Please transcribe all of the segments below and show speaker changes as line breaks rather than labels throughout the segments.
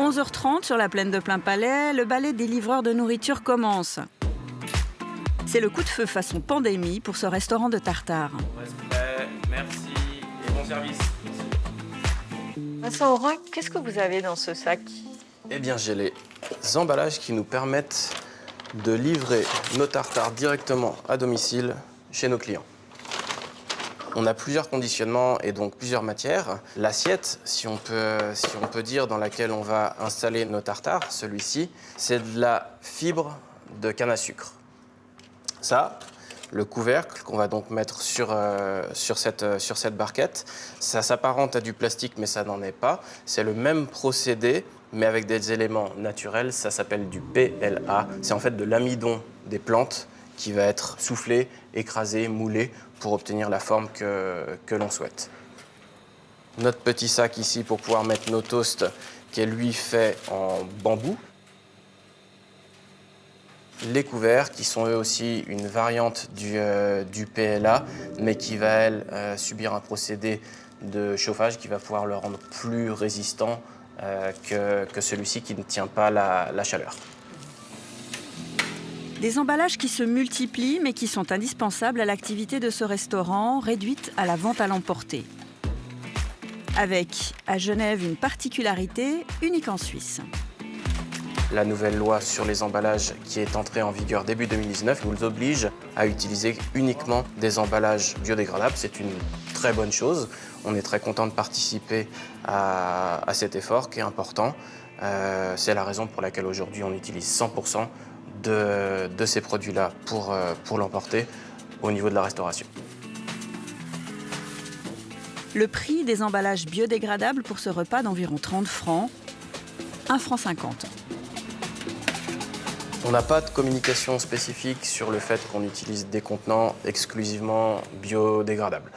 11h30 sur la plaine de Plainpalais, le ballet des livreurs de nourriture commence. C'est le coup de feu façon pandémie pour ce restaurant de tartare.
Respect, merci et bon service.
Vincent Aurin, qu'est-ce que vous avez dans ce sac?
Eh bien, j'ai les emballages qui nous permettent de livrer nos tartares directement à domicile chez nos clients. On a plusieurs conditionnements et donc plusieurs matières. L'assiette, si on peut dire, dans laquelle on va installer nos tartares, celui-ci, c'est de la fibre de canne à sucre. Ça, le couvercle qu'on va donc mettre sur cette barquette, ça s'apparente à du plastique, mais ça n'en est pas. C'est le même procédé, mais avec des éléments naturels. Ça s'appelle du PLA. C'est en fait de l'amidon des plantes qui va être soufflé, écrasé, moulé pour obtenir la forme que l'on souhaite. Notre petit sac ici pour pouvoir mettre nos toasts, qui est lui fait en bambou. Les couverts, qui sont eux aussi une variante du PLA, mais qui va, elle, subir un procédé de chauffage qui va pouvoir le rendre plus résistant que celui-ci qui ne tient pas la chaleur.
Des emballages qui se multiplient, mais qui sont indispensables à l'activité de ce restaurant, réduite à la vente à l'emporter. Avec, à Genève, une particularité unique en Suisse.
La nouvelle loi sur les emballages qui est entrée en vigueur début 2019 nous oblige à utiliser uniquement des emballages biodégradables. C'est une très bonne chose. On est très content de participer à cet effort qui est important. C'est la raison pour laquelle aujourd'hui on utilise 100% de ces produits-là pour l'emporter au niveau de la restauration.
Le prix des emballages biodégradables pour ce repas d'environ 30 francs, 1,50 franc.
On n'a pas de communication spécifique sur le fait qu'on utilise des contenants exclusivement biodégradables.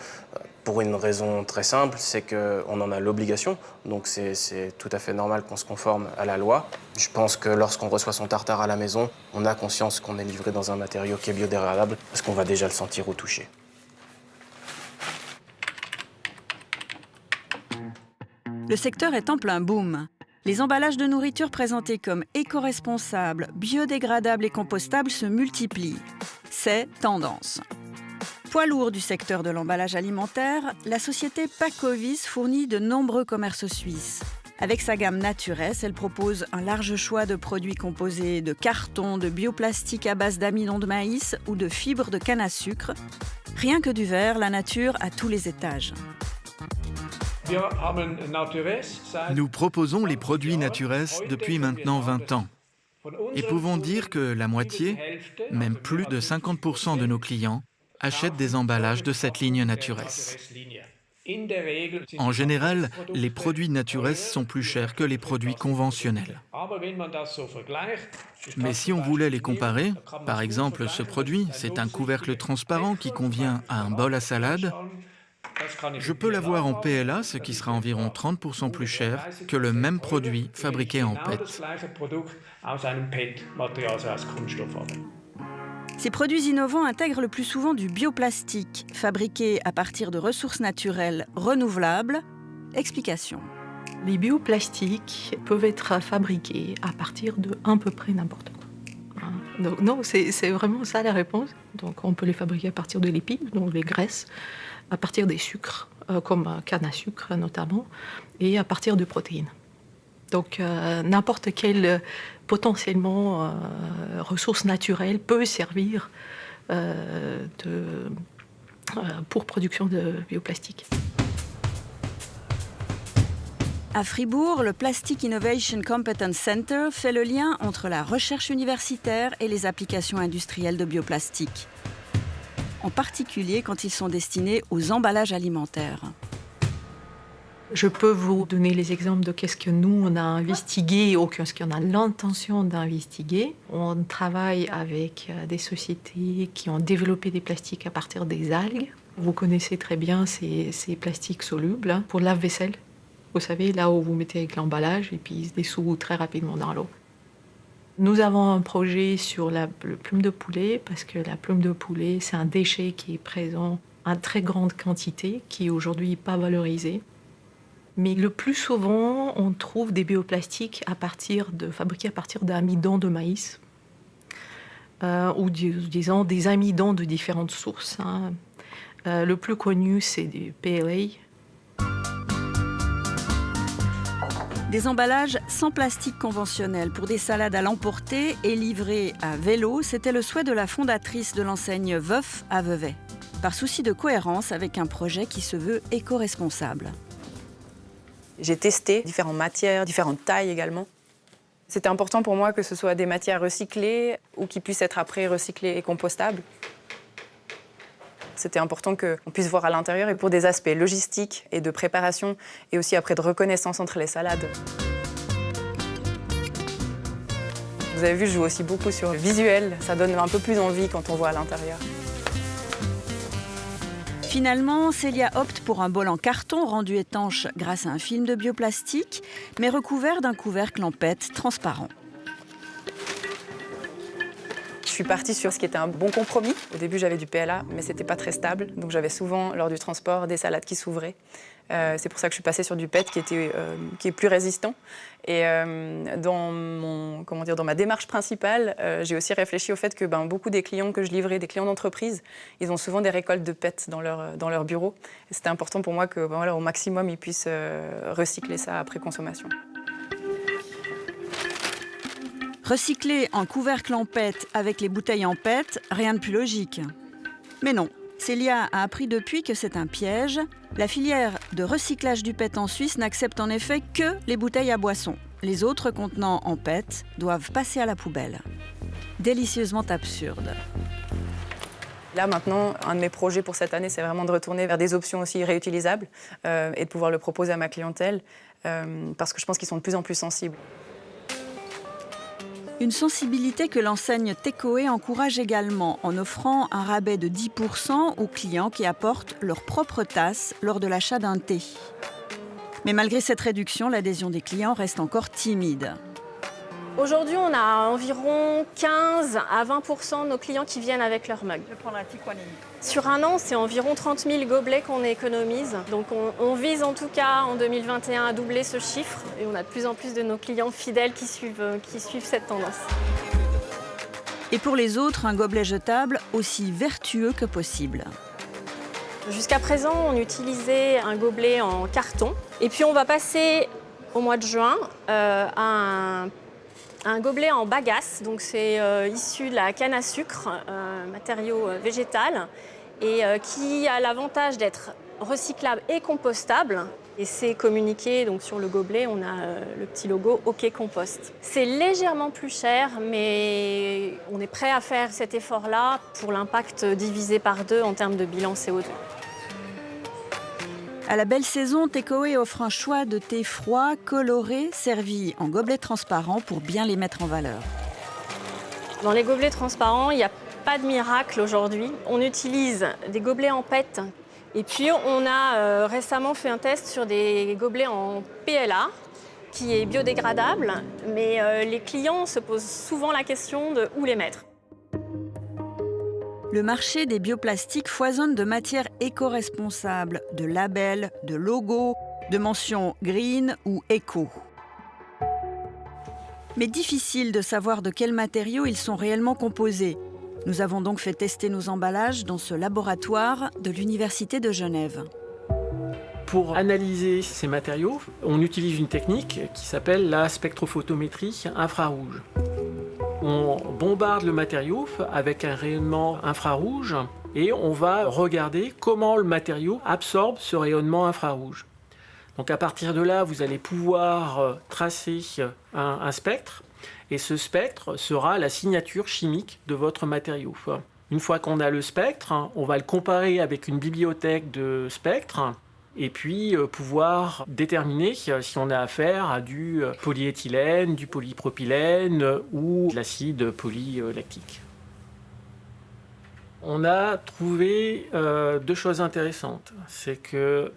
Pour une raison très simple, c'est qu'on en a l'obligation, donc c'est tout à fait normal qu'on se conforme à la loi. Je pense que lorsqu'on reçoit son tartare à la maison, on a conscience qu'on est livré dans un matériau qui est biodégradable, parce qu'on va déjà le sentir au toucher.
Le secteur est en plein boom. Les emballages de nourriture présentés comme éco-responsables, biodégradables et compostables se multiplient. C'est tendance. Poids lourd du secteur de l'emballage alimentaire, la société Packovis fournit de nombreux commerces suisses. Avec sa gamme Naturesse, elle propose un large choix de produits composés de carton, de bioplastique à base d'amidon de maïs ou de fibres de canne à sucre. Rien que du verre, la nature à tous les étages.
Nous proposons les produits Naturesse depuis maintenant 20 ans et pouvons dire que la moitié, même plus de 50% de nos clients, achètent des emballages de cette ligne Naturesse. En général, les produits Naturesse sont plus chers que les produits conventionnels. Mais si on voulait les comparer, par exemple ce produit, c'est un couvercle transparent qui convient à un bol à salade. Je peux l'avoir en PLA, ce qui sera environ 30% plus cher que le même produit fabriqué en PET.
Ces produits innovants intègrent le plus souvent du bioplastique, fabriqué à partir de ressources naturelles renouvelables. Explication.
Les bioplastiques peuvent être fabriqués à partir de à peu près n'importe quoi. Donc non, c'est vraiment ça la réponse. Donc on peut les fabriquer à partir de lipides, donc les graisses, à partir des sucres, comme canne à sucre notamment, et à partir de protéines. Donc n'importe quelle potentiellement ressource naturelle peut servir pour production de bioplastique.
À Fribourg, le Plastic Innovation Competence Center fait le lien entre la recherche universitaire et les applications industrielles de bioplastique, en particulier quand ils sont destinés aux emballages alimentaires.
Je peux vous donner les exemples de qu'est-ce que nous, on a investigué ou qu'est-ce qu'on a l'intention d'investiguer. On travaille avec des sociétés qui ont développé des plastiques à partir des algues. Vous connaissez très bien ces plastiques solubles pour lave-vaisselle. Vous savez, là où vous mettez avec l'emballage et puis il se dissout très rapidement dans l'eau. Nous avons un projet sur le plume de poulet parce que la plume de poulet, c'est un déchet qui est présent en très grande quantité, qui est aujourd'hui pas valorisé. Mais le plus souvent, on trouve des bioplastiques fabriqués à partir d'amidon de maïs, ou disons des amidons de différentes sources. Le plus connu, c'est du PLA.
Des emballages sans plastique conventionnel pour des salades à l'emporter et livrés à vélo, c'était le souhait de la fondatrice de l'enseigne Veuf à Vevey, par souci de cohérence avec un projet qui se veut éco-responsable.
J'ai testé différentes matières, différentes tailles également. C'était important pour moi que ce soit des matières recyclées ou qui puissent être après recyclées et compostables. C'était important qu'on puisse voir à l'intérieur et pour des aspects logistiques et de préparation et aussi après de reconnaissance entre les salades. Vous avez vu, je joue aussi beaucoup sur le visuel. Ça donne un peu plus envie quand on voit à l'intérieur.
Finalement, Célia opte pour un bol en carton rendu étanche grâce à un film de bioplastique, mais recouvert d'un couvercle en PET transparent.
Je suis partie sur ce qui était un bon compromis. Au début, j'avais du PLA, mais c'était pas très stable. Donc j'avais souvent, lors du transport, des salades qui s'ouvraient. C'est pour ça que je suis passée sur du PET qui est plus résistant. Et dans ma démarche principale, j'ai aussi réfléchi au fait que beaucoup des clients que je livrais, des clients d'entreprise, ils ont souvent des récoltes de PET dans leur bureau. Et c'était important pour moi que, au maximum, ils puissent recycler ça après consommation.
Recycler en couvercle en PET avec les bouteilles en PET, rien de plus logique. Mais non, Célia a appris depuis que c'est un piège. La filière de recyclage du PET en Suisse n'accepte en effet que les bouteilles à boissons. Les autres contenants en PET doivent passer à la poubelle. Délicieusement absurde.
Là, maintenant, un de mes projets pour cette année, c'est vraiment de retourner vers des options aussi réutilisables et de pouvoir le proposer à ma clientèle parce que je pense qu'ils sont de plus en plus sensibles.
Une sensibilité que l'enseigne Tekoé encourage également en offrant un rabais de 10% aux clients qui apportent leur propre tasse lors de l'achat d'un thé. Mais malgré cette réduction, l'adhésion des clients reste encore timide.
Aujourd'hui, on a environ 15 à 20% de nos clients qui viennent avec leur mug.
Je vais prendre un Tikwaning.
Sur un an, c'est environ 30 000 gobelets qu'on économise. Donc on vise en tout cas en 2021 à doubler ce chiffre. Et on a de plus en plus de nos clients fidèles qui suivent cette tendance.
Et pour les autres, un gobelet jetable aussi vertueux que possible.
Jusqu'à présent, on utilisait un gobelet en carton. Et puis on va passer au mois de juin à un gobelet en bagasse, donc c'est issu de la canne à sucre, matériau végétal, et qui a l'avantage d'être recyclable et compostable. Et c'est communiqué, donc sur le gobelet, on a le petit logo OK Compost. C'est légèrement plus cher, mais on est prêt à faire cet effort-là pour l'impact divisé par 2 en termes de bilan CO2.
À la belle saison, Tekoé offre un choix de thés froids, colorés, servis en gobelets transparents pour bien les mettre en valeur.
Dans les gobelets transparents, il n'y a pas de miracle aujourd'hui. On utilise des gobelets en PET. Et puis, on a récemment fait un test sur des gobelets en PLA, qui est biodégradable. Mais les clients se posent souvent la question de où les mettre.
Le marché des bioplastiques foisonne de matières éco-responsables, de labels, de logos, de mentions green ou éco. Mais difficile de savoir de quels matériaux ils sont réellement composés. Nous avons donc fait tester nos emballages dans ce laboratoire de l'Université de Genève.
Pour analyser ces matériaux, on utilise une technique qui s'appelle la spectrophotométrie infrarouge. On bombarde le matériau avec un rayonnement infrarouge et on va regarder comment le matériau absorbe ce rayonnement infrarouge. Donc à partir de là, vous allez pouvoir tracer un spectre et ce spectre sera la signature chimique de votre matériau. Une fois qu'on a le spectre, on va le comparer avec une bibliothèque de spectres et puis pouvoir déterminer si on a affaire à du polyéthylène, du polypropylène ou de l'acide polylactique. On a trouvé 2 choses intéressantes. C'est que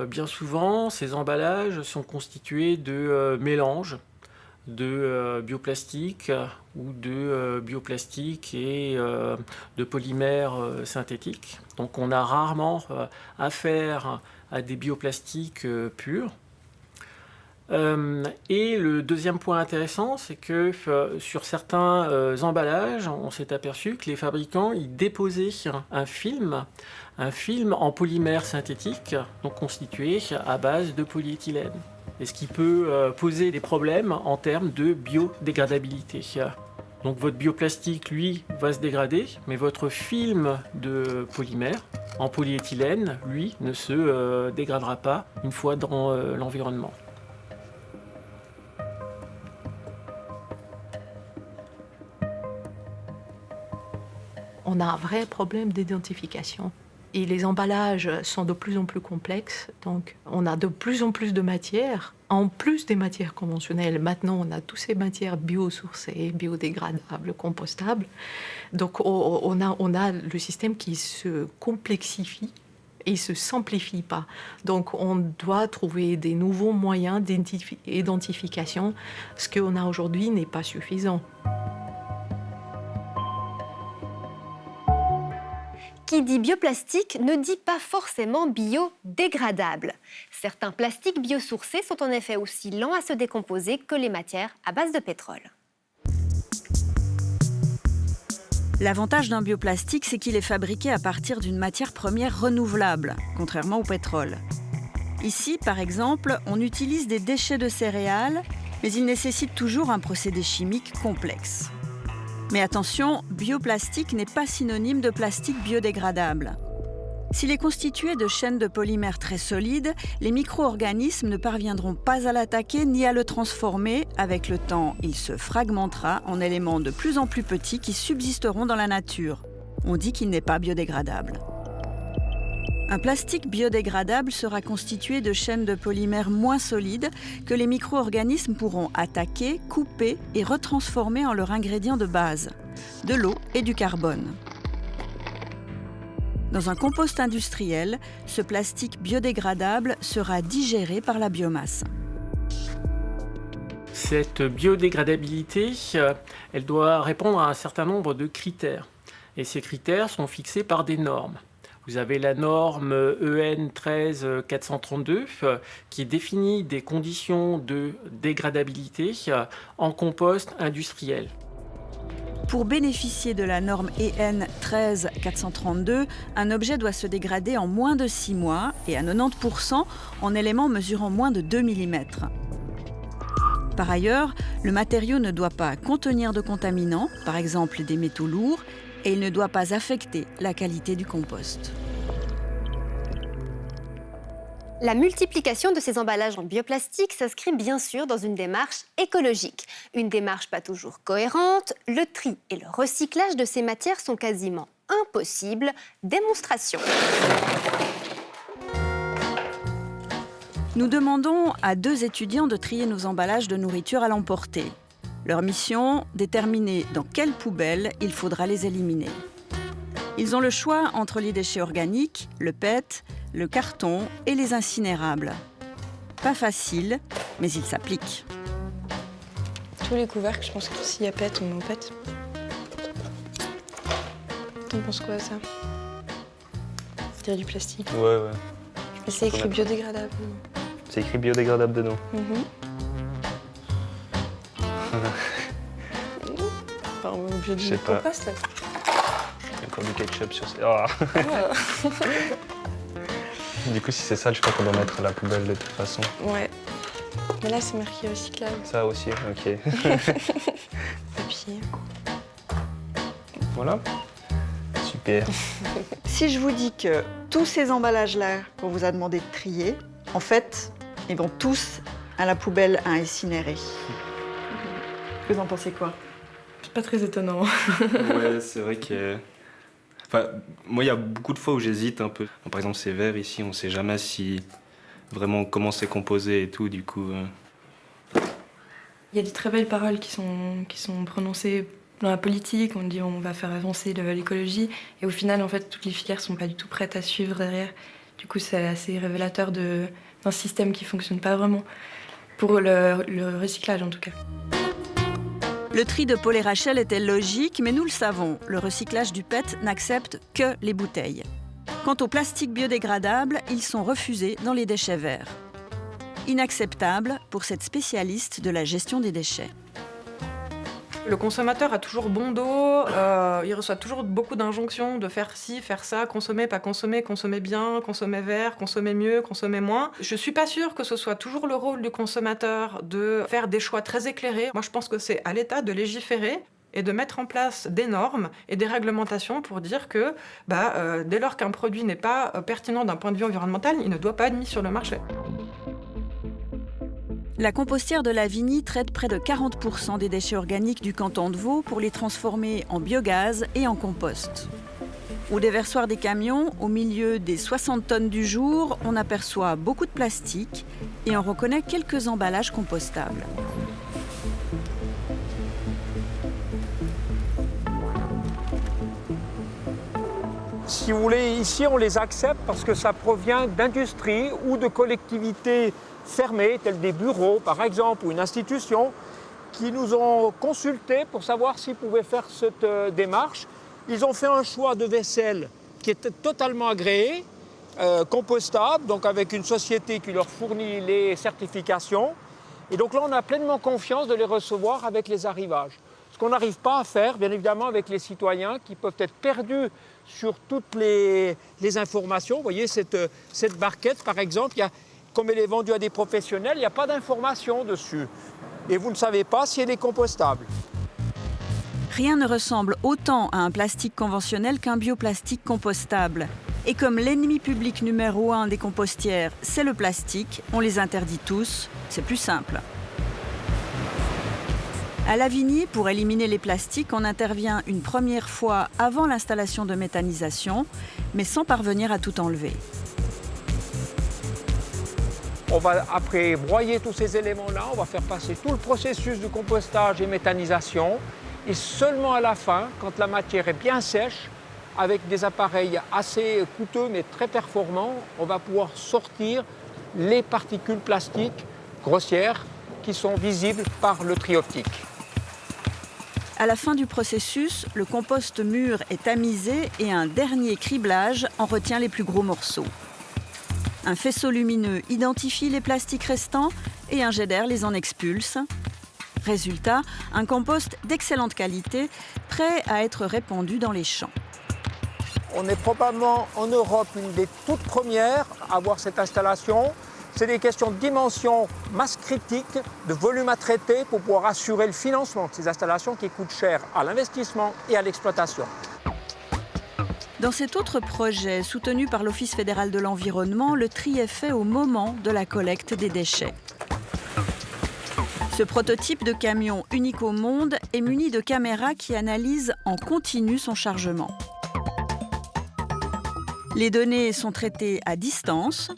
bien souvent, ces emballages sont constitués de mélanges de bioplastique ou de bioplastique et de polymères synthétiques. Donc on a rarement affaire à des bioplastiques purs. Et le deuxième point intéressant, c'est que sur certains emballages, on s'est aperçu que les fabricants ils déposaient un film en polymère synthétique, donc constitué à base de polyéthylène. Et ce qui peut poser des problèmes en termes de biodégradabilité. Donc votre bioplastique, lui, va se dégrader, mais votre film de polymère en polyéthylène, lui, ne se dégradera pas une fois dans l'environnement.
On a un vrai problème d'identification. Et les emballages sont de plus en plus complexes, donc on a de plus en plus de matières. En plus des matières conventionnelles, maintenant on a toutes ces matières biosourcées, biodégradables, compostables. Donc on a le système qui se complexifie et ne se simplifie pas. Donc on doit trouver des nouveaux moyens d'identification. Ce qu'on a aujourd'hui n'est pas suffisant.
Qui dit bioplastique ne dit pas forcément biodégradable. Certains plastiques biosourcés sont en effet aussi lents à se décomposer que les matières à base de pétrole.
L'avantage d'un bioplastique, c'est qu'il est fabriqué à partir d'une matière première renouvelable, contrairement au pétrole. Ici, par exemple, on utilise des déchets de céréales, mais ils nécessitent toujours un procédé chimique complexe. Mais attention, bioplastique n'est pas synonyme de plastique biodégradable. S'il est constitué de chaînes de polymères très solides, les micro-organismes ne parviendront pas à l'attaquer ni à le transformer. Avec le temps, il se fragmentera en éléments de plus en plus petits qui subsisteront dans la nature. On dit qu'il n'est pas biodégradable. Un plastique biodégradable sera constitué de chaînes de polymères moins solides que les micro-organismes pourront attaquer, couper et retransformer en leur ingrédient de base, de l'eau et du carbone. Dans un compost industriel, ce plastique biodégradable sera digéré par la biomasse.
Cette biodégradabilité, elle doit répondre à un certain nombre de critères. Et ces critères sont fixés par des normes. Vous avez la norme EN 13432 qui définit des conditions de dégradabilité en compost industriel.
Pour bénéficier de la norme EN 13432, un objet doit se dégrader en moins de 6 mois et à 90% en éléments mesurant moins de 2 mm. Par ailleurs, le matériau ne doit pas contenir de contaminants, par exemple des métaux lourds, et il ne doit pas affecter la qualité du compost.
La multiplication de ces emballages en bioplastique s'inscrit bien sûr dans une démarche écologique. Une démarche pas toujours cohérente, le tri et le recyclage de ces matières sont quasiment impossibles. Démonstration.
Nous demandons à 2 étudiants de trier nos emballages de nourriture à l'emporter. Leur mission, déterminer dans quelle poubelle il faudra les éliminer. Ils ont le choix entre les déchets organiques, le PET, le carton et les incinérables. Pas facile, mais ils s'appliquent.
Tous les couvercles, je pense que s'il y a PET, on met au PET. T'en penses quoi, ça? On dirait du plastique.
Ouais.
Mais c'est écrit biodégradable.
C'est écrit biodégradable dedans.
Enfin, on est obligé de
Je sais pas.
compost, là.
Il y a encore du ketchup sur ces... Oh. Du coup, si c'est ça, je crois qu'on doit mettre à la poubelle de toute façon.
Ouais. Mais là, c'est marqué recyclable.
Ça aussi, ok.
Papier.
Voilà. Super.
Si je vous dis que tous ces emballages-là qu'on vous a demandé de trier, en fait, ils vont tous à la poubelle à incinérer. Vous en pensez quoi?
C'est pas très étonnant.
Ouais, c'est vrai que... Enfin, moi, il y a beaucoup de fois où j'hésite un peu. Par exemple, ces verres ici, on sait jamais si vraiment comment c'est composé et tout, du coup...
Il y a des très belles paroles qui sont prononcées dans la politique. On dit on va faire avancer l'écologie. Et au final, en fait, toutes les filières sont pas du tout prêtes à suivre derrière. Du coup, c'est assez révélateur d'un système qui fonctionne pas vraiment. Pour le recyclage, en tout cas.
Le tri de Paul et Rachel était logique, mais nous le savons, le recyclage du PET n'accepte que les bouteilles. Quant aux plastiques biodégradables, ils sont refusés dans les déchets verts. Inacceptable pour cette spécialiste de la gestion des déchets.
Le consommateur a toujours bon dos, il reçoit toujours beaucoup d'injonctions de faire ci, faire ça, consommer, pas consommer, consommer bien, consommer vert, consommer mieux, consommer moins. Je suis pas sûre que ce soit toujours le rôle du consommateur de faire des choix très éclairés. Moi, je pense que c'est à l'État de légiférer et de mettre en place des normes et des réglementations pour dire que dès lors qu'un produit n'est pas pertinent d'un point de vue environnemental, il ne doit pas être mis sur le marché.
La compostière de Lavigny traite près de 40% des déchets organiques du canton de Vaud pour les transformer en biogaz et en compost. Au déversoir des camions, au milieu des 60 tonnes du jour, on aperçoit beaucoup de plastique et on reconnaît quelques emballages compostables.
Si vous voulez, ici on les accepte parce que ça provient d'industries ou de collectivités fermés, tels des bureaux par exemple, ou une institution, qui nous ont consultés pour savoir s'ils pouvaient faire cette démarche. Ils ont fait un choix de vaisselle qui était totalement agréé, compostable, donc avec une société qui leur fournit les certifications. Et donc là, on a pleinement confiance de les recevoir avec les arrivages. Ce qu'on n'arrive pas à faire, bien évidemment, avec les citoyens qui peuvent être perdus sur toutes les informations. Vous voyez, cette barquette, par exemple, comme elle est vendue à des professionnels, il n'y a pas d'information dessus. Et vous ne savez pas si elle est compostable.
Rien ne ressemble autant à un plastique conventionnel qu'un bioplastique compostable. Et comme l'ennemi public numéro 1 des compostières, c'est le plastique, on les interdit tous, c'est plus simple. À Lavigny, pour éliminer les plastiques, on intervient une première fois avant l'installation de méthanisation, mais sans parvenir à tout enlever.
On va après broyer tous ces éléments-là, on va faire passer tout le processus de compostage et méthanisation. Et seulement à la fin, quand la matière est bien sèche, avec des appareils assez coûteux mais très performants, on va pouvoir sortir les particules plastiques grossières qui sont visibles par le tri optique.
À la fin du processus, le compost mûr est tamisé et un dernier criblage en retient les plus gros morceaux. Un faisceau lumineux identifie les plastiques restants et un jet d'air les en expulse. Résultat, un compost d'excellente qualité, prêt à être répandu dans les champs.
On est probablement en Europe une des toutes premières à avoir cette installation. C'est des questions de dimension, masse critique, de volume à traiter pour pouvoir assurer le financement de ces installations qui coûtent cher à l'investissement et à l'exploitation.
Dans cet autre projet, soutenu par l'Office fédéral de l'environnement, le tri est fait au moment de la collecte des déchets. Ce prototype de camion unique au monde est muni de caméras qui analysent en continu son chargement. Les données sont traitées à distance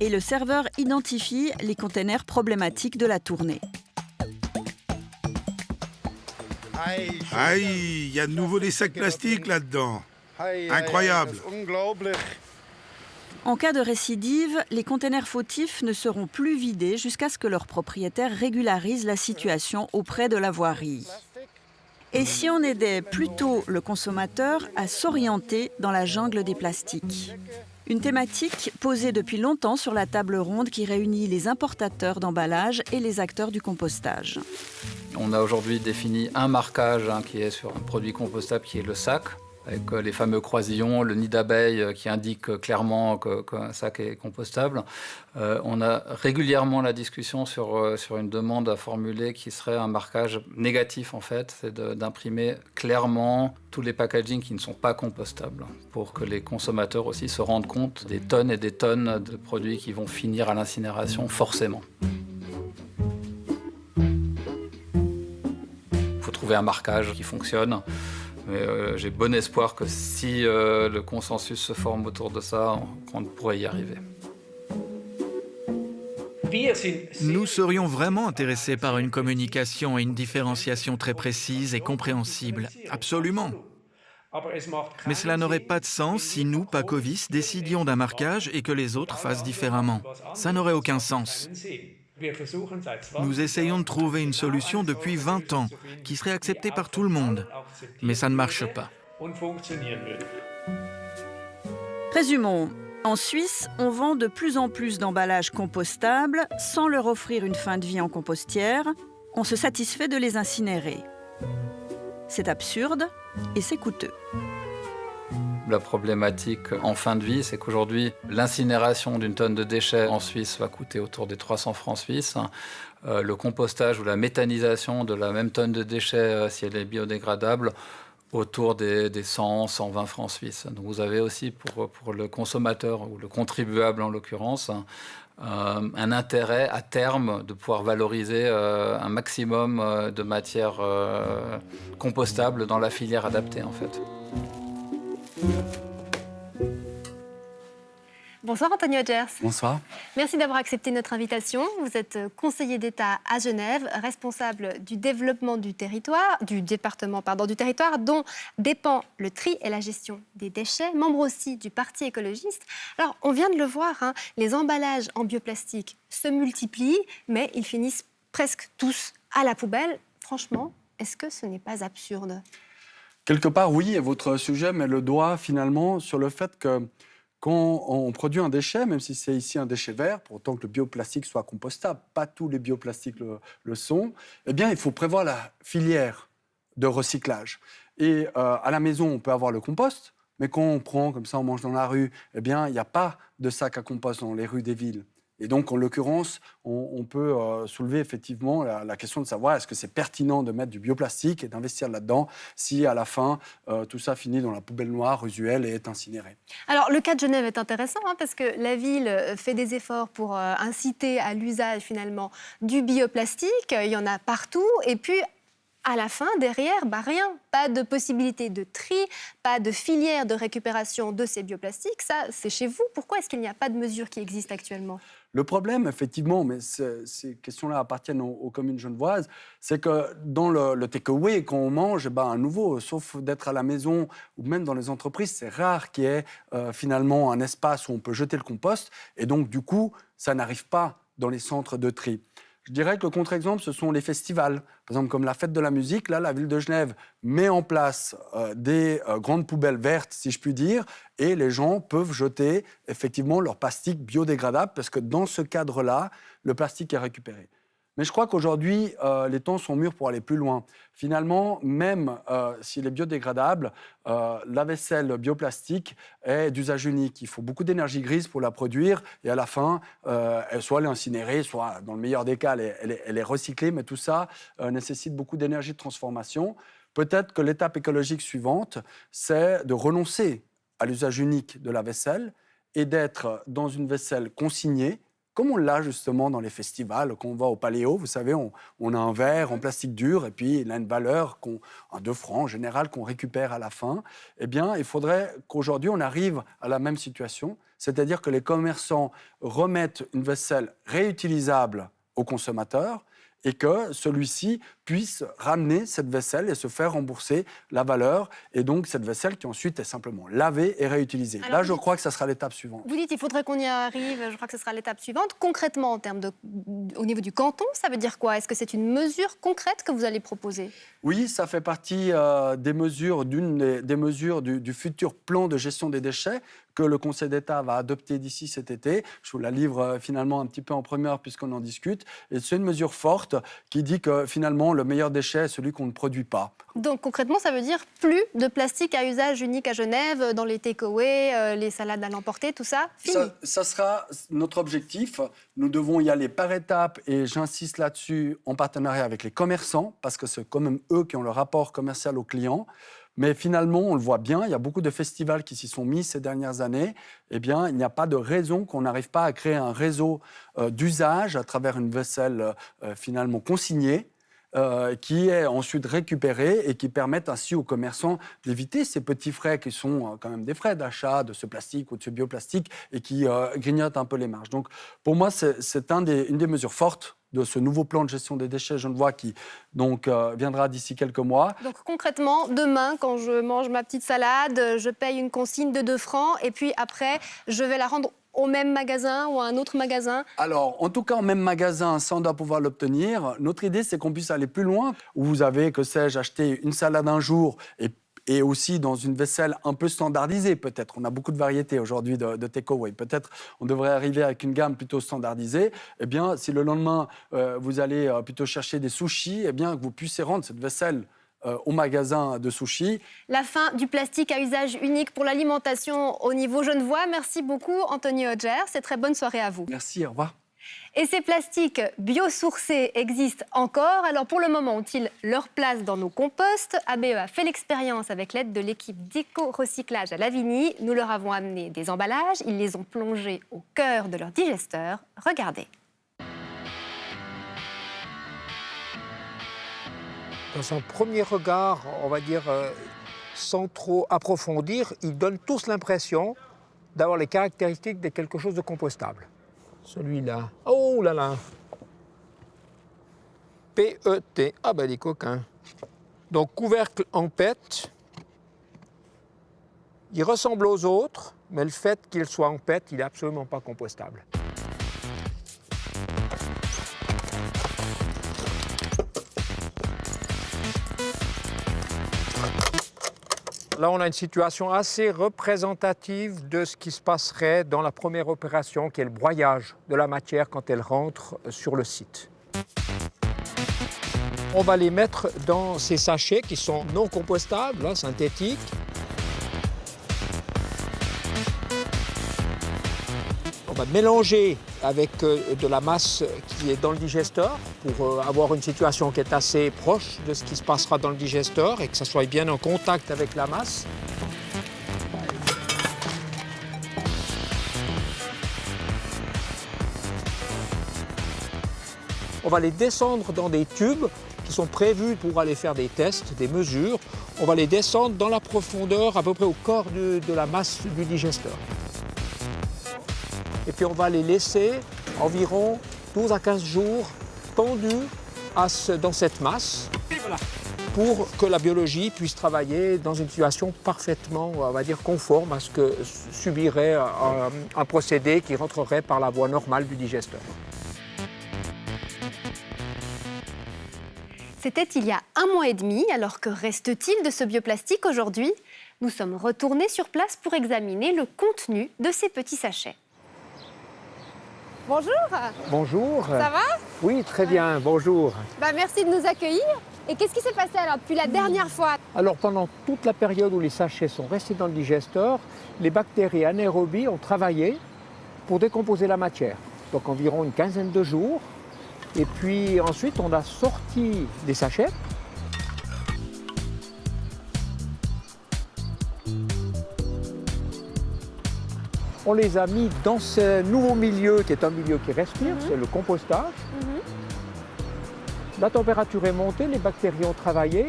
et le serveur identifie les containers problématiques de la tournée.
Aïe, il y a de nouveau des sacs plastiques là-dedans. Incroyable.
En cas de récidive, les containers fautifs ne seront plus vidés jusqu'à ce que leur propriétaire régularise la situation auprès de la voirie. Et si on aidait plutôt le consommateur à s'orienter dans la jungle des plastiques ? Une thématique posée depuis longtemps sur la table ronde qui réunit les importateurs d'emballage et les acteurs du compostage.
On a aujourd'hui défini un marquage qui est sur un produit compostable qui est le sac, avec les fameux croisillons, le nid d'abeille qui indique clairement qu'un sac est compostable. On a régulièrement la discussion sur une demande à formuler qui serait un marquage négatif en fait, c'est d'imprimer clairement tous les packagings qui ne sont pas compostables pour que les consommateurs aussi se rendent compte des tonnes et des tonnes de produits qui vont finir à l'incinération forcément. Il faut trouver un marquage qui fonctionne. Mais j'ai bon espoir que si le consensus se forme autour de ça, on pourrait y arriver.
Nous serions vraiment intéressés par une communication et une différenciation très précise et compréhensible. Absolument. Mais cela n'aurait pas de sens si nous, Paccovis, décidions d'un marquage et que les autres fassent différemment. Ça n'aurait aucun sens. Nous essayons de trouver une solution depuis 20 ans, qui serait acceptée par tout le monde. Mais ça ne marche pas.
Résumons. En Suisse, on vend de plus en plus d'emballages compostables sans leur offrir une fin de vie en compostière. On se satisfait de les incinérer. C'est absurde et c'est coûteux.
La problématique en fin de vie, c'est qu'aujourd'hui, l'incinération d'une tonne de déchets en Suisse va coûter autour des 300 francs suisses. Le compostage ou la méthanisation de la même tonne de déchets, si elle est biodégradable, autour des 100, 120 francs suisses. Donc vous avez aussi pour le consommateur, ou le contribuable en l'occurrence, un intérêt à terme de pouvoir valoriser un maximum de matières compostables dans la filière adaptée en fait.
Bonsoir Antonio Gers.
Bonsoir.
Merci d'avoir accepté notre invitation. Vous êtes conseiller d'État à Genève, responsable du développement du territoire, du territoire dont dépend le tri et la gestion des déchets, membre aussi du Parti écologiste. Alors, on vient de le voir, hein, les emballages en bioplastique se multiplient, mais ils finissent presque tous à la poubelle. Franchement, est-ce que ce n'est pas absurde ?
Quelque part, oui, et votre sujet met le doigt finalement sur le fait que quand on produit un déchet, même si c'est ici un déchet vert, pour autant que le bioplastique soit compostable, pas tous les bioplastiques le sont, eh bien, il faut prévoir la filière de recyclage. Et à la maison, on peut avoir le compost, mais quand on prend, comme ça, on mange dans la rue, eh bien, il n'y a pas de sac à compost dans les rues des villes. Et donc, en l'occurrence, on peut soulever effectivement la question de savoir est-ce que c'est pertinent de mettre du bioplastique et d'investir là-dedans si, à la fin, tout ça finit dans la poubelle noire usuelle et est incinéré.
Alors, le cas de Genève est intéressant parce que la ville fait des efforts pour inciter à l'usage, finalement, du bioplastique. Il y en a partout. Et puis, à la fin, derrière, rien. Pas de possibilité de tri, pas de filière de récupération de ces bioplastiques. Ça, c'est chez vous. Pourquoi est-ce qu'il n'y a pas de mesures qui existent actuellement ?
Le problème, effectivement, mais ces questions-là appartiennent aux communes genevoises, c'est que dans le take-away, quand on mange, à nouveau, sauf d'être à la maison ou même dans les entreprises, c'est rare qu'il y ait finalement un espace où on peut jeter le compost. Et donc, du coup, ça n'arrive pas dans les centres de tri. Je dirais que le contre-exemple, ce sont les festivals. Par exemple, comme la fête de la musique, là, la ville de Genève met en place des grandes poubelles vertes, si je puis dire, et les gens peuvent jeter effectivement leur plastique biodégradable, parce que dans ce cadre-là, le plastique est récupéré. Mais je crois qu'aujourd'hui, les temps sont mûrs pour aller plus loin. Finalement, même s'il est biodégradable, la vaisselle bioplastique est d'usage unique. Il faut beaucoup d'énergie grise pour la produire et à la fin, soit elle est incinérée, soit dans le meilleur des cas, elle est recyclée. Mais tout ça nécessite beaucoup d'énergie de transformation. Peut-être que l'étape écologique suivante, c'est de renoncer à l'usage unique de la vaisselle et d'être dans une vaisselle consignée, comme on l'a justement dans les festivals. Quand on va au Paléo, vous savez, on a un verre en plastique dur et puis il a une valeur, 2 francs en général, qu'on récupère à la fin. Eh bien, il faudrait qu'aujourd'hui, on arrive à la même situation, c'est-à-dire que les commerçants remettent une vaisselle réutilisable au consommateur et que celui-ci puisse ramener cette vaisselle et se faire rembourser la valeur. Et donc, cette vaisselle qui ensuite est simplement lavée et réutilisée. Alors, là, je crois que ça sera l'étape suivante.
Vous dites qu'il faudrait qu'on y arrive, je crois que ce sera l'étape suivante. Concrètement, au niveau du canton, ça veut dire quoi ? Est-ce que c'est une mesure concrète que vous allez proposer ?
Oui, ça fait partie des mesures, des mesures du futur plan de gestion des déchets que le Conseil d'État va adopter d'ici cet été. Je vous la livre finalement un petit peu en première puisqu'on en discute. Et c'est une mesure forte qui dit que finalement, le meilleur déchet est celui qu'on ne produit pas.
Donc concrètement, ça veut dire plus de plastique à usage unique à Genève, dans les take-away, les salades à l'emporter, tout ça, fini.
Ça sera notre objectif. Nous devons y aller par étapes et j'insiste là-dessus en partenariat avec les commerçants parce que c'est quand même eux qui ont le rapport commercial aux clients. Mais finalement, on le voit bien, il y a beaucoup de festivals qui s'y sont mis ces dernières années. Eh bien, il n'y a pas de raison qu'on n'arrive pas à créer un réseau d'usage à travers une vaisselle finalement consignée, qui est ensuite récupérée et qui permettent ainsi aux commerçants d'éviter ces petits frais qui sont quand même des frais d'achat de ce plastique ou de ce bioplastique et qui grignotent un peu les marges. Donc, pour moi, c'est une des mesures fortes de ce nouveau plan de gestion des déchets genevois qui donc, viendra d'ici quelques mois.
Donc concrètement, demain, quand je mange ma petite salade, je paye une consigne de 2 francs et puis après, je vais la rendre au même magasin ou à un autre magasin ?
Alors, en tout cas, au même magasin, ça, on doit pouvoir l'obtenir. Notre idée, c'est qu'on puisse aller plus loin, où vous avez, que sais-je, acheté une salade un jour et et aussi dans une vaisselle un peu standardisée peut-être. On a beaucoup de variétés aujourd'hui de takeaway. Peut-être on devrait arriver avec une gamme plutôt standardisée. Eh bien, si le lendemain, vous allez plutôt chercher des sushis, eh bien, que vous puissiez rendre cette vaisselle au magasin de sushis.
La fin du plastique à usage unique pour l'alimentation au niveau genevois. Merci beaucoup, Anthony Hodger. C'est très bonne soirée à vous.
Merci, au revoir.
Et ces plastiques biosourcés existent encore. Alors pour le moment, ont-ils leur place dans nos composts? ABE a fait l'expérience avec l'aide de l'équipe d'éco-recyclage à Lavigny. Nous leur avons amené des emballages. Ils les ont plongés au cœur de leur digesteur. Regardez.
Dans un premier regard, on va dire, sans trop approfondir, ils donnent tous l'impression d'avoir les caractéristiques de quelque chose de compostable. Celui-là, oh là là, PET, ah ben les coquins. Donc couvercle en PET, il ressemble aux autres, mais le fait qu'il soit en PET, il n'est absolument pas compostable. Là, on a une situation assez représentative de ce qui se passerait dans la première opération, qui est le broyage de la matière quand elle rentre sur le site. On va les mettre dans ces sachets qui sont non compostables, synthétiques. On va mélanger avec de la masse qui est dans le digesteur pour avoir une situation qui est assez proche de ce qui se passera dans le digesteur et que ça soit bien en contact avec la masse. On va les descendre dans des tubes qui sont prévus pour aller faire des tests, des mesures. On va les descendre dans la profondeur à peu près au corps de la masse du digesteur. Et puis on va les laisser environ 12 à 15 jours pendus dans cette masse pour que la biologie puisse travailler dans une situation parfaitement, on va dire, conforme à ce que subirait un procédé qui rentrerait par la voie normale du digesteur.
C'était il y a 1 mois et demi. Alors que reste-t-il de ce bioplastique aujourd'hui? Nous sommes retournés sur place pour examiner le contenu de ces petits sachets. Bonjour.
Bonjour.
Ça va?
Oui, très bien, bonjour.
Merci de nous accueillir. Et qu'est-ce qui s'est passé alors depuis la dernière fois?
Alors pendant toute la période où les sachets sont restés dans le digesteur, les bactéries anaérobies ont travaillé pour décomposer la matière. Donc environ une quinzaine de jours. Et puis ensuite on a sorti les sachets. On les a mis dans ce nouveau milieu qui est un milieu qui respire, c'est le compostage. La température est montée, les bactéries ont travaillé.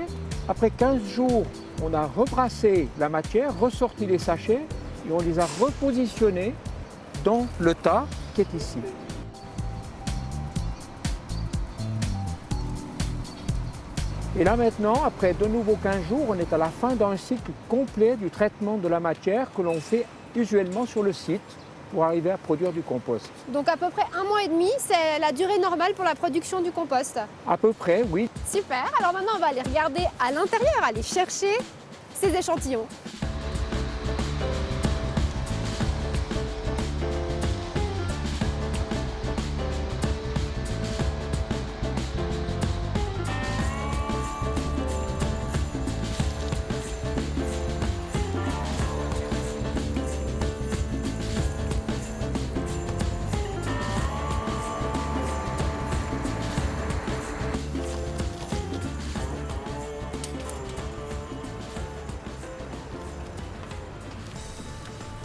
Après 15 jours, on a rebrassé la matière, ressorti les sachets et on les a repositionnés dans le tas qui est ici. Et là maintenant, après de nouveau 15 jours, on est à la fin d'un cycle complet du traitement de la matière que l'on fait usuellement sur le site pour arriver à produire du compost.
Donc à peu près 1 mois et demi, c'est la durée normale pour la production du compost?
À peu près, oui.
Super, alors maintenant on va aller regarder à l'intérieur, aller chercher ces échantillons.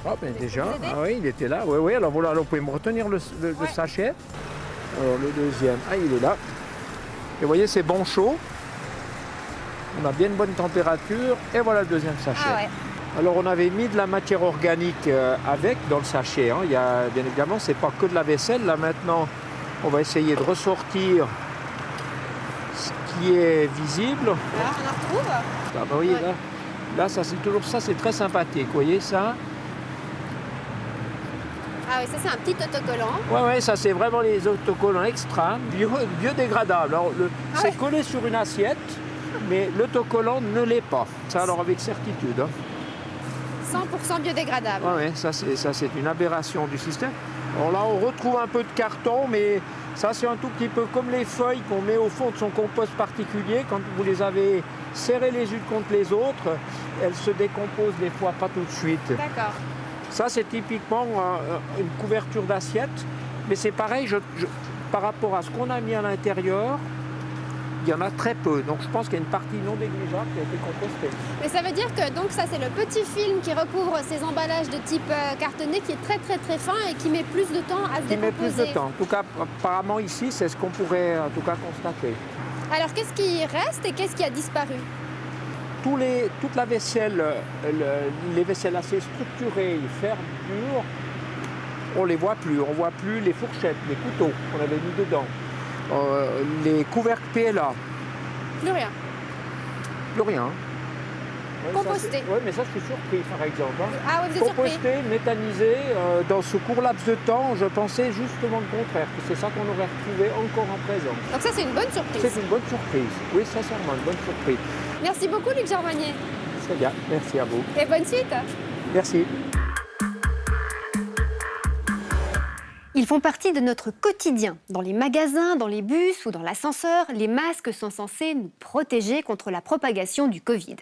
Ah ben déjà, ah oui, il était là. Oui, oui, alors voilà, alors vous pouvez me retenir le sachet. Alors le deuxième, ah il est là. Et vous voyez, c'est bon chaud. On a bien une bonne température. Et voilà le deuxième sachet.
Ah ouais.
Alors on avait mis de la matière organique avec dans le sachet. Il y a, bien évidemment, c'est pas que de la vaisselle. Là maintenant, on va essayer de ressortir ce qui est visible.
Alors on en retrouve?
Ah, ben, vous voyez, là ça, c'est toujours ça, c'est très sympathique. Vous voyez ça?
Ah oui, ça c'est un petit autocollant.
Oui, ça c'est vraiment les autocollants extra, biodégradables. Alors, c'est collé sur une assiette mais l'autocollant ne l'est pas. Ça, alors avec certitude.
100% biodégradable.
Oui, ça c'est une aberration du système. Alors là, on retrouve un peu de carton, mais ça c'est un tout petit peu comme les feuilles qu'on met au fond de son compost particulier. Quand vous les avez serrées les unes contre les autres, elles se décomposent des fois pas tout de suite.
D'accord.
Ça c'est typiquement une couverture d'assiette, mais c'est pareil, par rapport à ce qu'on a mis à l'intérieur, il y en a très peu. Donc je pense qu'il y a une partie non négligeable qui a été compostée.
Mais ça veut dire que donc ça c'est le petit film qui recouvre ces emballages de type cartonné qui est très très très fin et qui met plus de temps à se décomposer.
Qui met plus de temps. En tout cas, apparemment ici, c'est ce qu'on pourrait en tout cas constater.
Alors qu'est-ce qui reste et qu'est-ce qui a disparu?
Toute la vaisselle, les vaisselles assez structurées, fer dur, on ne les voit plus. On ne voit plus les fourchettes, les couteaux qu'on avait mis dedans. Les couvercles PLA.
Plus rien.
Plus rien. Ouais,
composté.
Oui, mais ça, je suis surpris, par exemple. Hein.
Ah oui, vous êtes
composté,
surpris.
méthanisé, dans ce court laps de temps, je pensais justement le contraire, que c'est ça qu'on aurait retrouvé encore en présence.
Donc ça, c'est une bonne surprise.
C'est une bonne surprise. Oui, sincèrement, une bonne surprise.
Merci beaucoup, Luc Germanier.
Très bien, merci à vous.
Et bonne suite.
Merci.
Ils font partie de notre quotidien. Dans les magasins, dans les bus ou dans l'ascenseur, les masques sont censés nous protéger contre la propagation du Covid.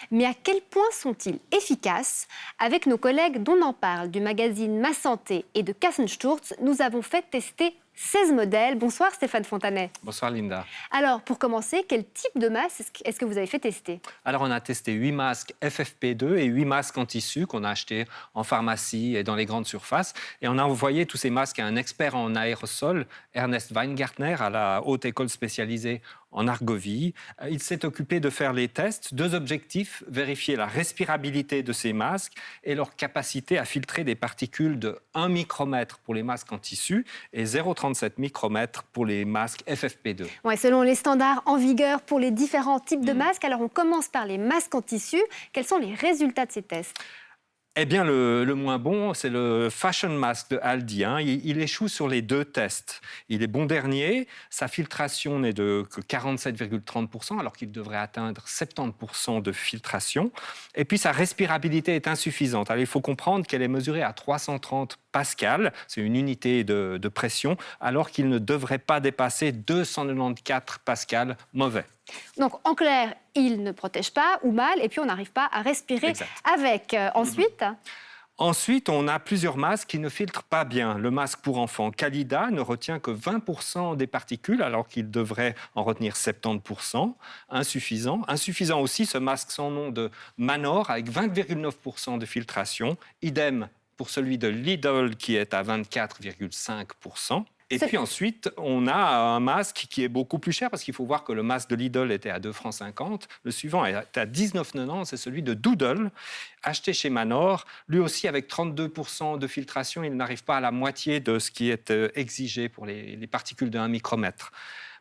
Mais à quel point sont-ils efficaces? Avec nos collègues dont on en parle du magazine Ma Santé et de Kassensturz, nous avons fait tester 16 modèles. Bonsoir Stéphane Fontanet.
Bonsoir Linda.
Alors, pour commencer, quel type de masque est-ce que vous avez fait tester?
Alors, on a testé 8 masques FFP2 et 8 masques en tissu qu'on a achetés en pharmacie et dans les grandes surfaces. Et on a envoyé tous ces masques à un expert en aérosol, Ernest Weingartner, à la Haute École spécialisée en Argovie. Il s'est occupé de faire les tests. 2 objectifs, vérifier la respirabilité de ces masques et leur capacité à filtrer des particules de 1 micromètre pour les masques en tissu et 0,37 micromètres pour les masques FFP2.
Ouais, selon les standards en vigueur pour les différents types de masques, alors on commence par les masques en tissu. Quels sont les résultats de ces tests?
Eh bien, le moins bon, c'est le Fashion Mask de Aldi. Hein. Il échoue sur les 2 tests. Il est bon dernier. Sa filtration n'est de que 47,30%, alors qu'il devrait atteindre 70% de filtration. Et puis, sa respirabilité est insuffisante. Alors, il faut comprendre qu'elle est mesurée à 330 pascal, c'est une unité de pression, alors qu'il ne devrait pas dépasser 294 pascal mauvais.
Donc, en clair, il ne protège pas ou mal, et puis on n'arrive pas à respirer avec.
Ensuite, on a plusieurs masques qui ne filtrent pas bien. Le masque pour enfants Calida ne retient que 20% des particules, alors qu'il devrait en retenir 70%. Insuffisant. Insuffisant aussi ce masque sans nom de Manor, avec 20,9% de filtration. Idem pour celui de Lidl, qui est à 24,5%. Et puis ensuite, on a un masque qui est beaucoup plus cher, parce qu'il faut voir que le masque de Lidl était à 2,50 €. Le suivant est à 19,90 €, c'est celui de Doodle, acheté chez Manor. Lui aussi, avec 32% de filtration, il n'arrive pas à la moitié de ce qui est exigé pour les particules de 1 micromètre.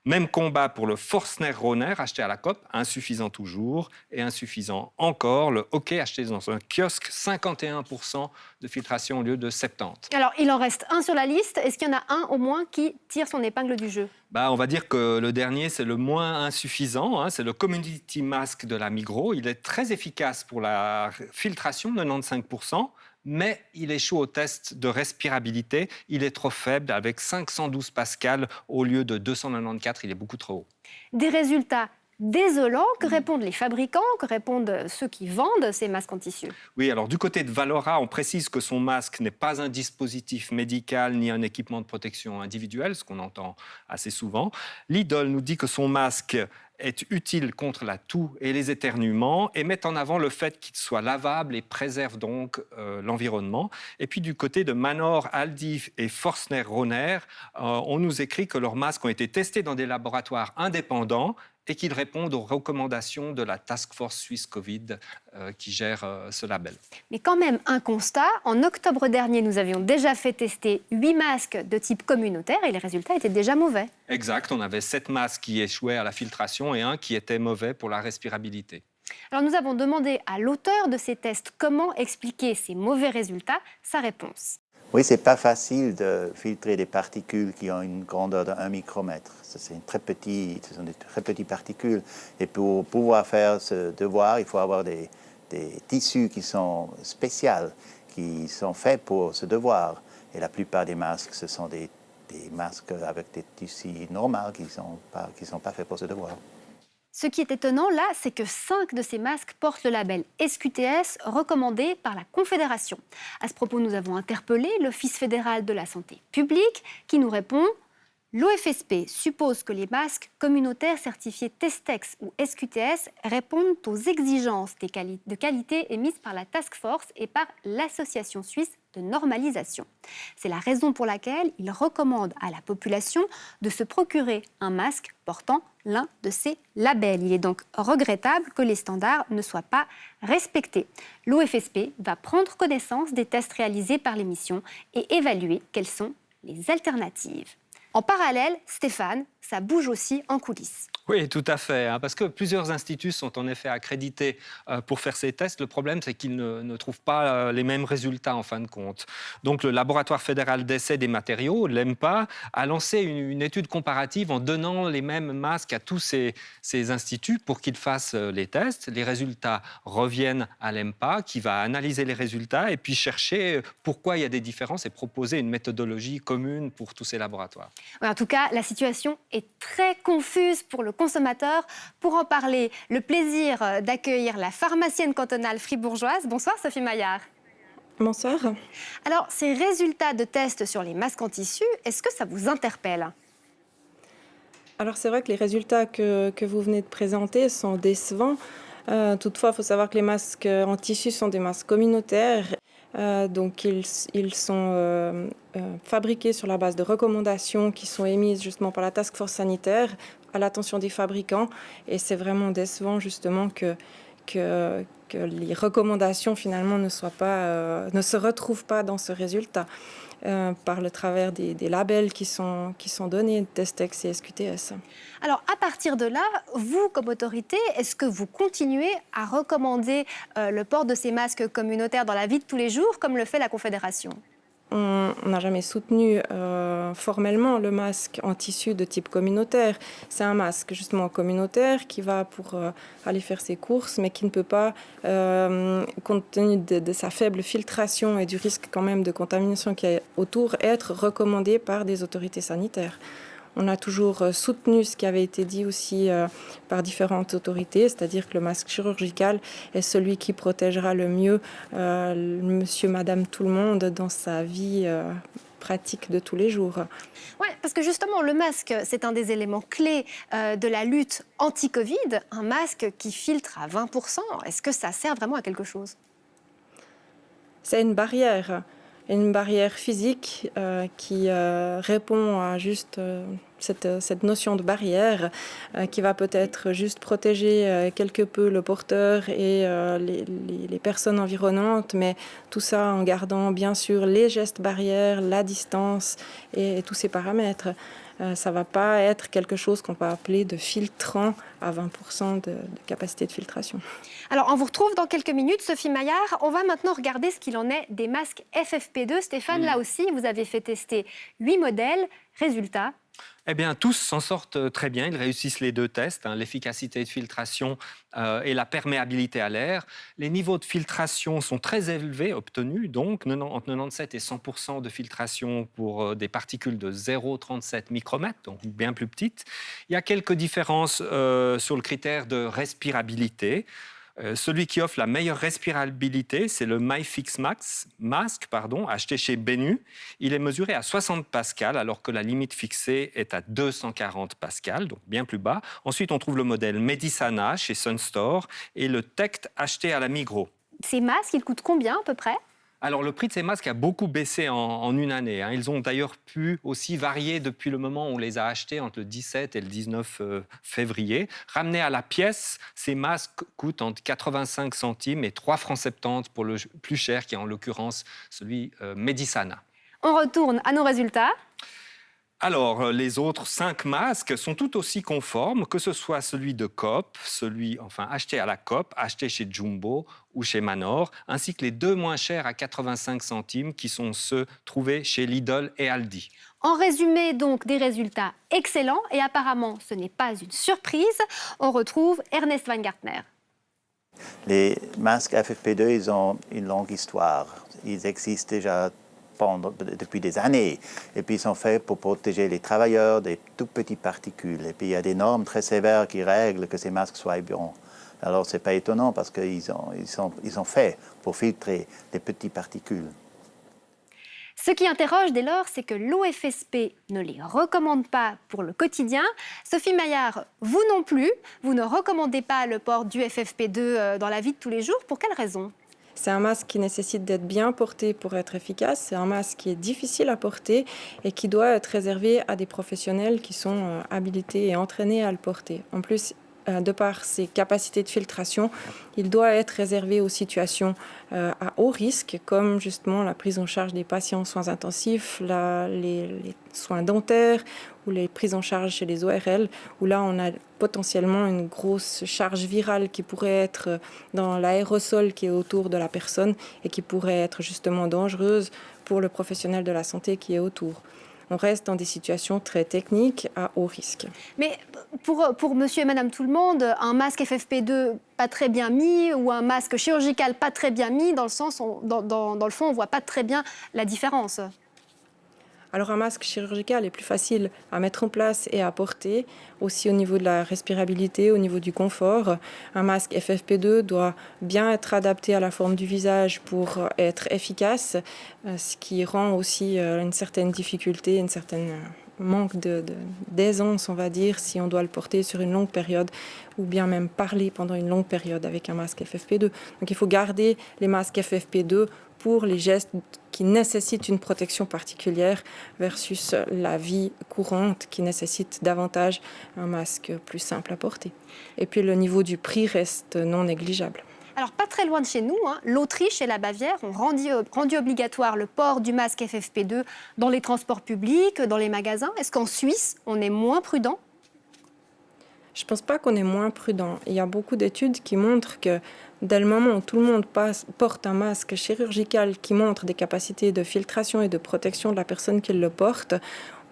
Même combat pour le Forstner-Rohner, acheté à la Coop, insuffisant toujours, et insuffisant encore le Hockey, acheté dans un kiosque, 51% de filtration au lieu de 70%.
Alors, il en reste un sur la liste. Est-ce qu'il y en a un au moins qui tire son épingle du jeu?
On va dire que le dernier, c'est le moins insuffisant. Hein, c'est le Community Mask de la Migros. Il est très efficace pour la filtration, 95%. Mais il échoue au test de respirabilité. Il est trop faible, avec 512 pascal au lieu de 294, il est beaucoup trop haut.
Des résultats désolants. Que répondent les fabricants? Que répondent ceux qui vendent ces masques en tissu?
Oui, alors du côté de Valora, on précise que son masque n'est pas un dispositif médical ni un équipement de protection individuelle, ce qu'on entend assez souvent. Lidl nous dit que son masque est utile contre la toux et les éternuements et met en avant le fait qu'il soit lavable et préserve donc l'environnement. Et puis du côté de Manor, Aldi et Forstner-Rohner, on nous écrit que leurs masques ont été testés dans des laboratoires indépendants et qu'ils répondent aux recommandations de la Task Force Suisse Covid qui gère ce label.
Mais quand même, un constat. En octobre dernier, nous avions déjà fait tester 8 masques de type communautaire et les résultats étaient déjà mauvais.
Exact, on avait 7 masques qui échouaient à la filtration et 1 qui était mauvais pour la respirabilité.
Alors nous avons demandé à l'auteur de ces tests comment expliquer ces mauvais résultats. Sa réponse.
Oui, c'est pas facile de filtrer des particules qui ont une grandeur de 1 micromètre. Ce sont des très petites particules. Et pour pouvoir faire ce devoir, il faut avoir des tissus qui sont spéciaux, qui sont faits pour ce devoir. Et la plupart des masques, ce sont des masques avec des tissus normaux qui ne sont pas faits pour ce devoir.
Ce qui est étonnant là, c'est que 5 de ces masques portent le label SQTS recommandé par la Confédération. À ce propos, nous avons interpellé l'Office fédéral de la santé publique qui nous répond « L'OFSP suppose que les masques communautaires certifiés Testex ou SQTS répondent aux exigences de qualité émises par la Task Force et par l'Association suisse de normalisation. C'est la raison pour laquelle il recommande à la population de se procurer un masque portant l'un de ces labels. Il est donc regrettable que les standards ne soient pas respectés. L'OFSP va prendre connaissance des tests réalisés par l'émission et évaluer quelles sont les alternatives. En parallèle, Stéphane, ça bouge aussi en coulisses.
Oui, tout à fait, parce que plusieurs instituts sont en effet accrédités pour faire ces tests. Le problème, c'est qu'ils ne trouvent pas les mêmes résultats en fin de compte. Donc, le laboratoire fédéral d'essai des matériaux, l'EMPA, a lancé une étude comparative en donnant les mêmes masques à tous ces instituts pour qu'ils fassent les tests. Les résultats reviennent à l'EMPA qui va analyser les résultats et puis chercher pourquoi il y a des différences et proposer une méthodologie commune pour tous ces laboratoires.
En tout cas, la situation est très confuse pour le consommateur. Pour en parler, le plaisir d'accueillir la pharmacienne cantonale fribourgeoise. Bonsoir Sophie Maillard.
Bonsoir.
Alors, ces résultats de tests sur les masques en tissu, est-ce que ça vous interpelle ?
Alors c'est vrai que les résultats que vous venez de présenter sont décevants. Toutefois, il faut savoir que les masques en tissu sont des masques communautaires. Donc ils sont fabriqués sur la base de recommandations qui sont émises justement par la Task Force sanitaire à l'attention des fabricants. Et c'est vraiment décevant justement que les recommandations finalement ne se retrouvent pas dans ce résultat par le travers des labels qui sont donnés, Testex et SQTS.
Alors, à partir de là, vous, comme autorité, est-ce que vous continuez à recommander le port de ces masques communautaires dans la vie de tous les jours, comme le fait la Confédération ?
On n'a jamais soutenu formellement le masque en tissu de type communautaire. C'est un masque justement communautaire qui va pour aller faire ses courses, mais qui ne peut pas, compte tenu de sa faible filtration et du risque quand même de contamination qu'il y a autour, être recommandé par des autorités sanitaires. On a toujours soutenu ce qui avait été dit aussi par différentes autorités, c'est-à-dire que le masque chirurgical est celui qui protégera le mieux monsieur, madame, tout le monde dans sa vie pratique de tous les jours.
Oui, parce que justement, le masque, c'est un des éléments clés de la lutte anti-Covid. Un masque qui filtre à 20%, est-ce que ça sert vraiment à quelque chose ?
C'est une barrière physique qui répond à juste cette notion de barrière qui va peut-être juste protéger quelque peu le porteur et les personnes environnantes, mais tout ça en gardant bien sûr les gestes barrières, la distance et tous ces paramètres. Ça ne va pas être quelque chose qu'on peut appeler de filtrant à 20% de capacité de filtration.
Alors, on vous retrouve dans quelques minutes, Sophie Maillard. On va maintenant regarder ce qu'il en est des masques FFP2. Stéphane, là aussi, vous avez fait tester 8 modèles. Résultat ?
Eh bien, tous s'en sortent très bien. Ils réussissent les deux tests, l'efficacité de filtration et la perméabilité à l'air. Les niveaux de filtration sont très élevés, obtenus, donc entre 97 et 100% de filtration pour des particules de 0,37 micromètres, donc bien plus petites. Il y a quelques différences sur le critère de respirabilité. Celui qui offre la meilleure respirabilité, c'est le MyFix Mask, acheté chez Benu. Il est mesuré à 60 pascal, alors que la limite fixée est à 240 pascal, donc bien plus bas. Ensuite, on trouve le modèle Medisana chez Sunstore et le Tect acheté à la Migros.
Ces masques, ils coûtent combien à peu près ?
Alors, le prix de ces masques a beaucoup baissé en une année. Ils ont d'ailleurs pu aussi varier depuis le moment où on les a achetés, entre le 17 et le 19 février. Ramenés à la pièce, ces masques coûtent entre 85 centimes et 3,70 francs pour le plus cher, qui est en l'occurrence celui Medisana.
On retourne à nos résultats.
Alors, les autres 5 masques sont tout aussi conformes, que ce soit celui de Coop, acheté à la Coop, acheté chez Jumbo ou chez Manor, ainsi que les 2 moins chers à 85 centimes, qui sont ceux trouvés chez Lidl et Aldi.
En résumé, donc, des résultats excellents. Et apparemment, ce n'est pas une surprise. On retrouve Ernest Weingartner.
Les masques FFP2, ils ont une longue histoire. Ils existent déjà depuis des années. Et puis, ils sont faits pour protéger les travailleurs des tout petites particules. Et puis, il y a des normes très sévères qui règlent que ces masques soient bons. Alors, ce n'est pas étonnant parce qu'ils sont faits pour filtrer les petites particules.
Ce qui interroge dès lors, c'est que l'OFSP ne les recommande pas pour le quotidien. Sophie Maillard, vous non plus, vous ne recommandez pas le port du FFP2 dans la vie de tous les jours. Pour quelle raison ?
C'est un masque qui nécessite d'être bien porté pour être efficace. C'est un masque qui est difficile à porter et qui doit être réservé à des professionnels qui sont habilités et entraînés à le porter. En plus, de par ses capacités de filtration, il doit être réservé aux situations à haut risque, comme justement la prise en charge des patients en soins intensifs, les soins dentaires ou les prises en charge chez les ORL, où là on a potentiellement une grosse charge virale qui pourrait être dans l'aérosol qui est autour de la personne et qui pourrait être justement dangereuse pour le professionnel de la santé qui est autour. On reste dans des situations très techniques à haut risque.
Mais pour monsieur et madame tout le monde, un masque FFP2 pas très bien mis ou un masque chirurgical pas très bien mis, dans le sens, dans le fond, on ne voit pas très bien la différence.
Alors un masque chirurgical est plus facile à mettre en place et à porter, aussi au niveau de la respirabilité, au niveau du confort. Un masque FFP2 doit bien être adapté à la forme du visage pour être efficace, ce qui rend aussi une certaine difficulté, une certaine manque d'aisance, on va dire, si on doit le porter sur une longue période ou bien même parler pendant une longue période avec un masque FFP2. Donc il faut garder les masques FFP2 pour les gestes qui nécessitent une protection particulière versus la vie courante qui nécessite davantage un masque plus simple à porter. Et puis le niveau du prix reste non négligeable.
Alors, pas très loin de chez nous, l'Autriche et la Bavière ont rendu obligatoire le port du masque FFP2 dans les transports publics, dans les magasins. Est-ce qu'en Suisse, on est moins prudent ?
Je ne pense pas qu'on est moins prudent. Il y a beaucoup d'études qui montrent que dès le moment où tout le monde porte un masque chirurgical qui montre des capacités de filtration et de protection de la personne qui le porte,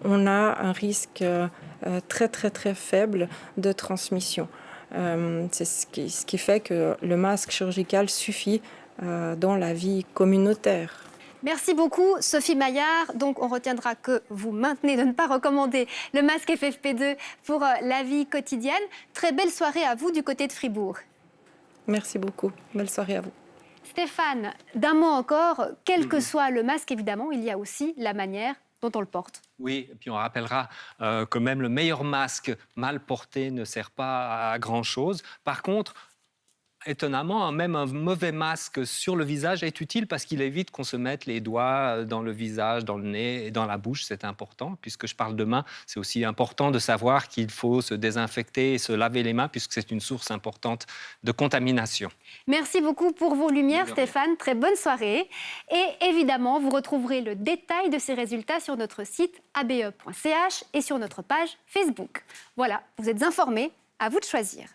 on a un risque très très très faible de transmission. C'est ce qui fait que le masque chirurgical suffit dans la vie communautaire.
Merci beaucoup, Sophie Maillard. Donc, on retiendra que vous maintenez de ne pas recommander le masque FFP2 pour la vie quotidienne. Très belle soirée à vous du côté de Fribourg.
Merci beaucoup. Belle soirée à vous.
Stéphane, d'un mot encore, quel que soit le masque, évidemment, il y a aussi la manière dont on le porte.
Oui, et puis on rappellera que même le meilleur masque mal porté ne sert pas à grand-chose. Par contre, étonnamment, même un mauvais masque sur le visage est utile parce qu'il évite qu'on se mette les doigts dans le visage, dans le nez et dans la bouche. C'est important. Puisque je parle de mains, c'est aussi important de savoir qu'il faut se désinfecter et se laver les mains puisque c'est une source importante de contamination.
Merci beaucoup pour vos lumières, Stéphane. Très bonne soirée. Et évidemment, vous retrouverez le détail de ces résultats sur notre site abe.ch et sur notre page Facebook. Voilà, vous êtes informés, à vous de choisir.